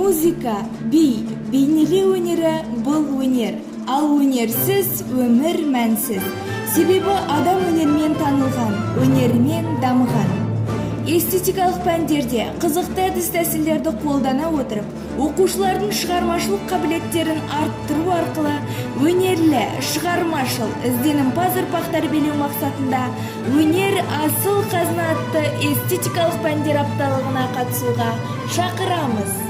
Музыка, би, бейнелеу өнері бұл өнер, ал өнерсіз өмір мәнсіз. Себебі адам өнермен танылған, өнермен дамыған. Эстетикалық пәндерде қызықты әдіс-тәсілдерді қолдана отырып, оқушылардың шығармашылық қабілеттерін арттыру арқылы өнерлі, шығармашыл, ізденімпаз ұрпақ тәрбиелеу мақсатында өнер асыл қазына атты эстетикалық пәндер апталығына қатысуға шақырамыз.